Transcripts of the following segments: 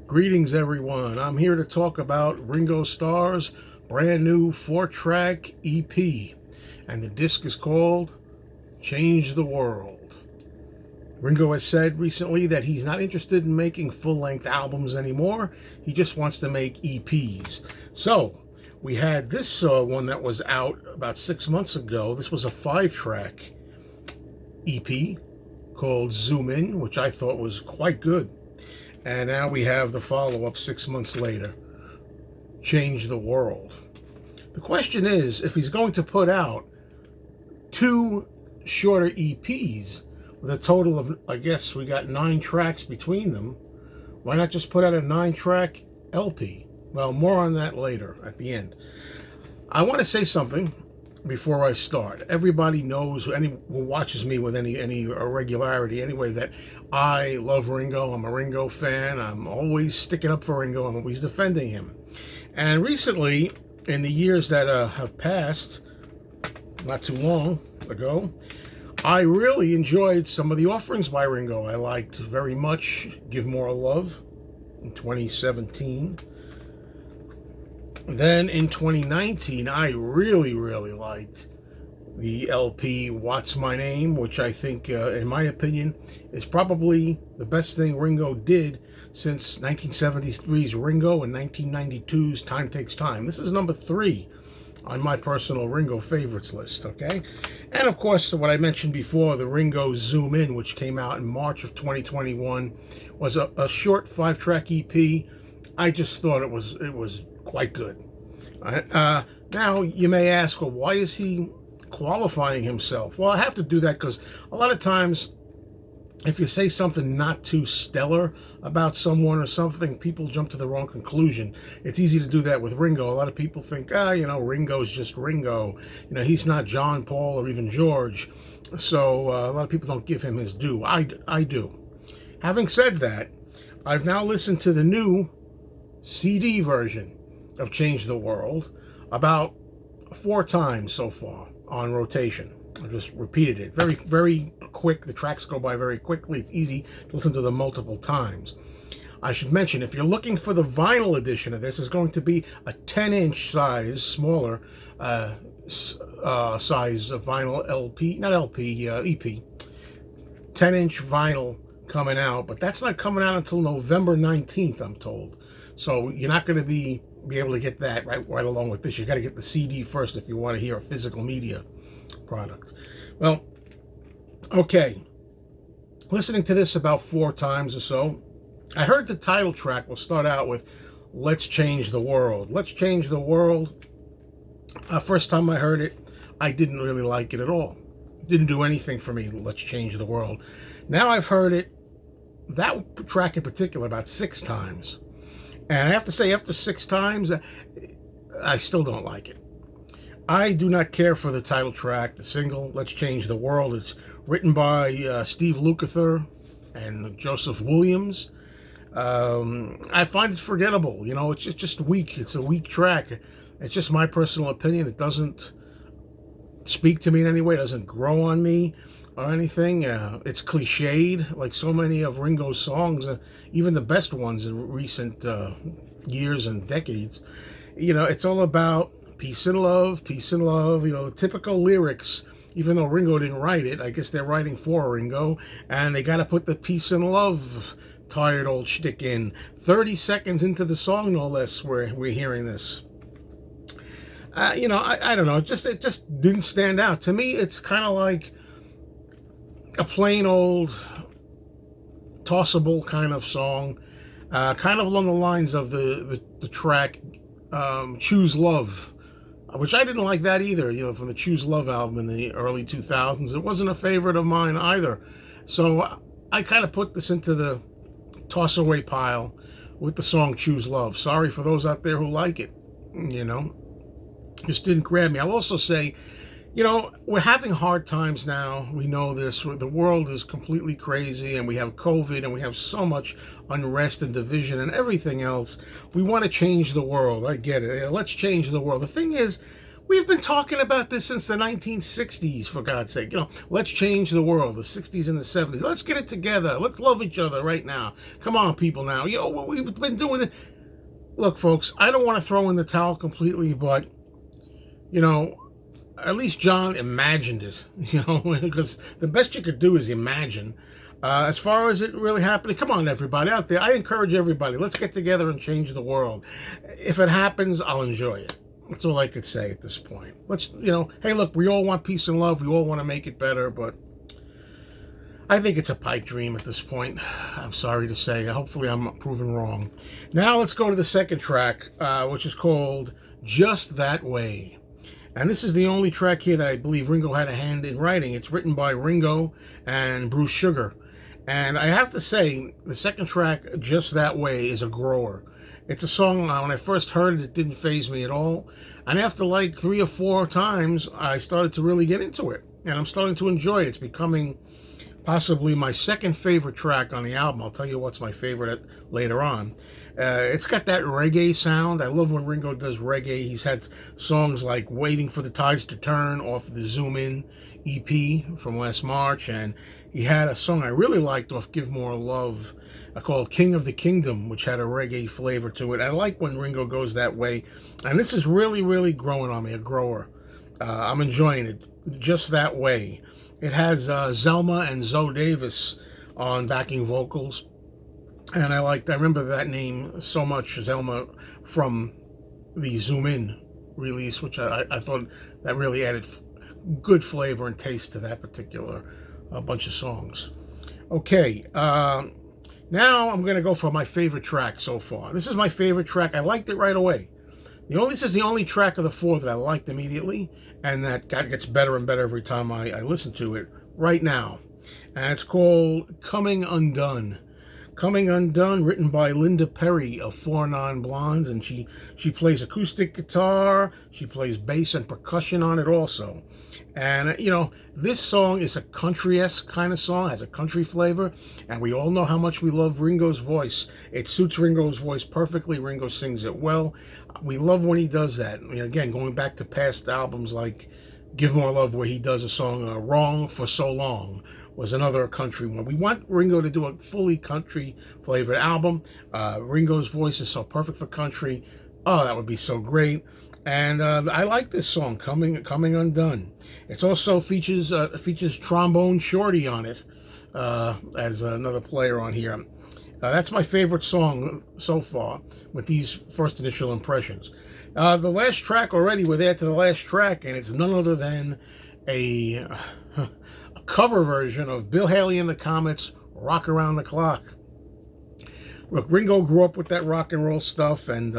Greetings, everyone. I'm here to talk about Ringo Starr's brand new 4-track EP, and the disc is called Change the World. Ringo has said recently that he's not interested in making full-length albums anymore. He just wants to make EPs. So, we had this one that was out about 6 months ago. This was a 5-track EP called Zoom In, which I thought was quite good. And now we have the follow-up 6 months later, Change the World. The question is, if he's going to put out 2 shorter EPs with a total of, I guess we got 9 tracks between them, why not just put out a 9-track LP? Well, more on that later at the end. I want to say something before I start. Everybody knows, who watches me with any regularity anyway, that I love Ringo. I'm a Ringo fan. I'm always sticking up for Ringo. I'm always defending him. And recently, in the years that have passed, not too long ago, I really enjoyed some of the offerings by Ringo. I liked very much Give More Love in 2017. Then in 2019, I really liked the LP What's My Name, which I think, in my opinion, is probably the best thing Ringo did since 1973's Ringo and 1992's Time Takes Time. This is number 3 on my personal Ringo favorites list, okay? And of course, what I mentioned before, the Ringo Zoom In, which came out in March of 2021, was a short 5-track EP. I just thought it was quite good. Now, you may ask, well, why is he qualifying himself? Well, I have to do that because a lot of times, if you say something not too stellar about someone or something, people jump to the wrong conclusion. It's easy to do that with Ringo. A lot of people think, Ringo's just Ringo. He's not John, Paul, or even George. So a lot of people don't give him his due. I do. Having said that, I've now listened to the new CD version of Change the World about 4 times so far on rotation. I just repeated it. Very quick. The tracks go by very quickly. It's easy to listen to them multiple times. I should mention, if you're looking for the vinyl edition of this, it's going to be a 10-inch size, smaller size of vinyl LP, not LP, EP. 10-inch vinyl coming out, but that's not coming out until November 19th, I'm told. So you're not going to be able to get that right along with this. You got to get the CD first if you want to hear a physical media product. Well, okay. Listening to this about 4 times or so, I heard the title track will start out with Let's Change the World. Let's Change the World. First time I heard it, I didn't really like it at all. It didn't do anything for me, Let's Change the World. Now I've heard it, that track in particular, about 6 times. And I have to say, after 6 times, I still don't like it. I do not care for the title track, the single, Let's Change the World. It's written by Steve Lukather and Joseph Williams. I find it forgettable. It's just weak. It's a weak track. It's just my personal opinion. It doesn't speak to me in any way. It doesn't grow on me or anything. It's cliched, like so many of Ringo's songs, even the best ones in recent years and decades. It's all about peace and love, the typical lyrics. Even though Ringo didn't write it, I guess they're writing for Ringo, and they got to put the peace and love tired old shtick in. 30 seconds into the song, no less, we're hearing this. I don't know. It just didn't stand out to me. It's kind of like a plain old tossable kind of song, kind of along the lines of the track Choose Love, which I didn't like that either, from the Choose Love album in the early 2000s. It wasn't a favorite of mine either. So I kind of put this into the toss away pile with the song Choose Love. Sorry for those out there who like it, just didn't grab me. I'll also say, we're having hard times now. We know this. The world is completely crazy, and we have COVID, and we have so much unrest and division and everything else. We want to change the world. I get it. Let's change the world. The thing is, We've been talking about this since the 1960s, for God's sake. Let's change the world, the 60s and the 70s. Let's get it together. Let's love each other right now. Come on, people, now. We've been doing it. Look, folks, I don't want to throw in the towel completely, but, at least John imagined it, because the best you could do is imagine. As far as it really happening, come on, everybody out there. I encourage everybody. Let's get together and change the world. If it happens, I'll enjoy it. That's all I could say at this point. Let's, hey, look, we all want peace and love. We all want to make it better, but I think it's a pipe dream at this point. I'm sorry to say. Hopefully I'm proven wrong. Now let's go to the second track, which is called Just That Way. And this is the only track here that I believe Ringo had a hand in writing. It's written by Ringo and Bruce Sugar. And I have to say, the second track, Just That Way, is a grower. It's a song, when I first heard it, it didn't faze me at all. And after like 3 or 4 times, I started to really get into it. And I'm starting to enjoy it. It's becoming possibly my second favorite track on the album. I'll tell you what's my favorite later on. It's got that reggae sound. I love when Ringo does reggae. He's had songs like Waiting for the Tides to Turn off the Zoom In EP from last March. And he had a song I really liked off Give More Love called King of the Kingdom, which had a reggae flavor to it. I like when Ringo goes that way. And this is really, really growing on me, a grower. I'm enjoying it. Just That Way. It has Zelma and Zoe Davis on backing vocals. And I remember that name so much, Zelma, from the Zoom In release, which I thought that really added good flavor and taste to that particular bunch of songs. Okay, now I'm going to go for my favorite track so far. This is my favorite track. I liked it right away. This is the only track of the 4 that I liked immediately, and that gets better and better every time I listen to it right now. And it's called Coming Undone. Coming Undone, written by Linda Perry of 4 Non-Blondes, and she plays acoustic guitar, she plays bass and percussion on it also. And, this song is a country-esque kind of song, has a country flavor, and we all know how much we love Ringo's voice. It suits Ringo's voice perfectly. Ringo sings it well. We love when he does that. Again, going back to past albums like Give More Love, where he does a song, Wrong for So Long, was another country one. We want Ringo to do a fully country-flavored album. Ringo's voice is so perfect for country. Oh, that would be so great. And I like this song, Coming Undone. It also features Trombone Shorty on it as another player on here. That's my favorite song so far with these first initial impressions. The last track already, we're there to the last track, and it's none other than a cover version of Bill Haley and the Comets' Rock Around the Clock. Look, Ringo grew up with that rock and roll stuff, and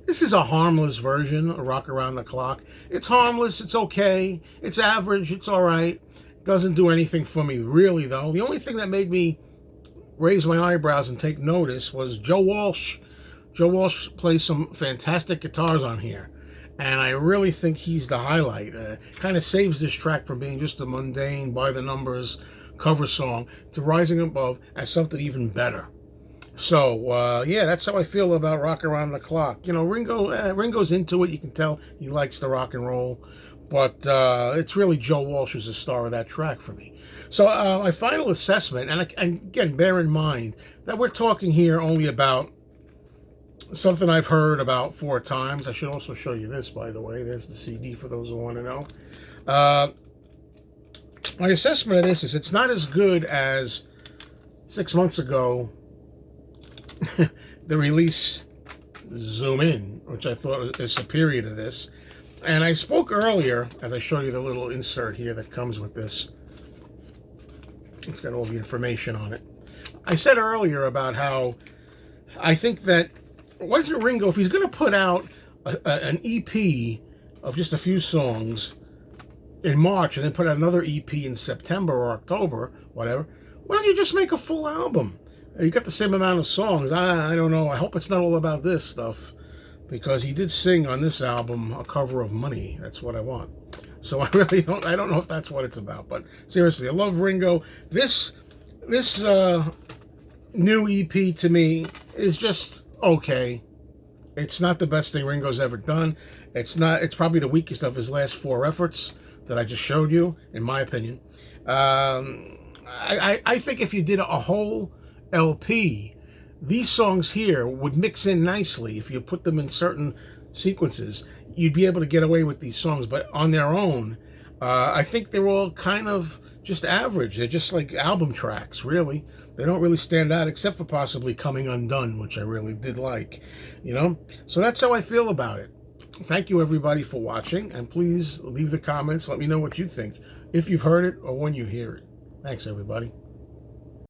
this is a harmless version of Rock Around the Clock. It's harmless, it's okay, it's average, it's all right. Doesn't do anything for me, really, though. The only thing that made me raise my eyebrows and take notice was Joe Walsh. Joe Walsh plays some fantastic guitars on here, and I really think he's the highlight. Kind of saves this track from being just a mundane, by-the-numbers cover song to rising above as something even better. So, yeah, that's how I feel about Rock Around the Clock. Ringo's into it. You can tell he likes the rock and roll. But it's really Joe Walsh who's the star of that track for me. So my final assessment, and again, bear in mind that we're talking here only about something I've heard about 4 times. I should also show you this, by the way. There's the CD for those who want to know. My assessment of this is it's not as good as 6 months ago, the release Zoom In, which I thought is superior to this. And I spoke earlier, as I showed you the little insert here that comes with this. It's got all the information on it. I said earlier about how I think that, what is it, Ringo, if he's going to put out an EP of just a few songs in March and then put out another EP in September or October, whatever, why don't you just make a full album? You got the same amount of songs. I don't know. I hope it's not all about this stuff, because he did sing on this album a cover of Money. That's what I want. So I really don't know if that's what it's about. But seriously, I love Ringo. This new EP to me is just okay. It's not the best thing Ringo's ever done. It's not. It's probably the weakest of his last four efforts that I just showed you, in my opinion. I think if you did a whole LP, these songs here would mix in nicely if you put them in certain sequences. You'd be able to get away with these songs, but on their own, I think they're all kind of just average. They're just like album tracks, really. They don't really stand out, except for possibly Coming Undone, which I really did like, you know? So that's how I feel about it. Thank you, everybody, for watching, and please leave the comments. Let me know what you think, if you've heard it or when you hear it. Thanks, everybody.